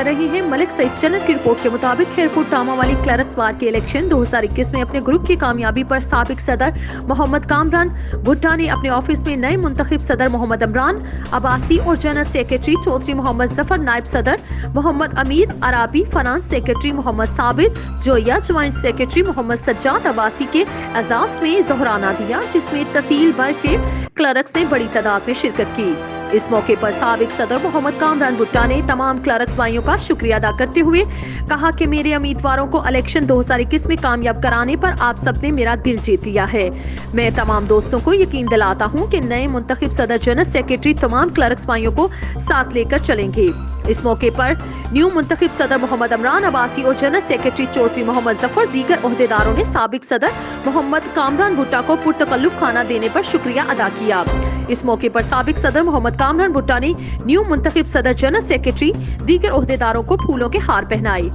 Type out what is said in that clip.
कर रही हैं। मलिक सईद चन्नट की रिपोर्ट के मुताबिक खेरपुर टामा वाली क्लर्क्स बार के इलेक्शन 2021 में अपने ग्रुप की कामयाबी पर साबिक सदर मोहम्मद कामरान भुट्टा ने अपने ऑफिस में नए मुंतखब सदर मोहम्मद इमरान अब्बासी और जनरल सेक्रेटरी चौधरी मोहम्मद जफर, नायब सदर Muhammad Amir Arabi, finance secretary Muhammad Sabir Joya, joint secretary Muhammad Sajjad Abbasi के एजाज में जोहराना दिया, जिसमें तहसील भर के क्लर्क्स ने बड़ी तादाद में शिरकत की। इस मौके पर साबिक सदर मोहम्मद कामरान भुट्टा ने तमाम क्लर्क्स भाइयों का शुक्रिया अदा करते हुए कहा कि मेरे उम्मीदवारों को इलेक्शन 2021 में कामयाब कराने पर आप सबने मेरा दिल जीत लिया है। मैं तमाम दोस्तों को यकीन दिलाता हूं कि नए मुंतखब सदर जनरल सेक्रेटरी तमाम क्लर्क्स भाइयों को साथ लेकर चलेंगे। इस मौके पर न्यू मुंतखब सदर मोहम्मद इमरान अब्बासी और जनरल सेक्रेटरी चौधरी मोहम्मद जफर दीगर ओहदेदारों ने साबिक सदर मोहम्मद कामरान भुट्टा को पुरतकल्लुफ खाना देने पर शुक्रिया अदा किया। इस मौके पर साबिक सदर मोहम्मद कामरान भुट्टा ने न्यू मुंतखब सदर जनरल सेक्रेटरी दीगर ओहदेदारों को फूलों के हार पहनाए।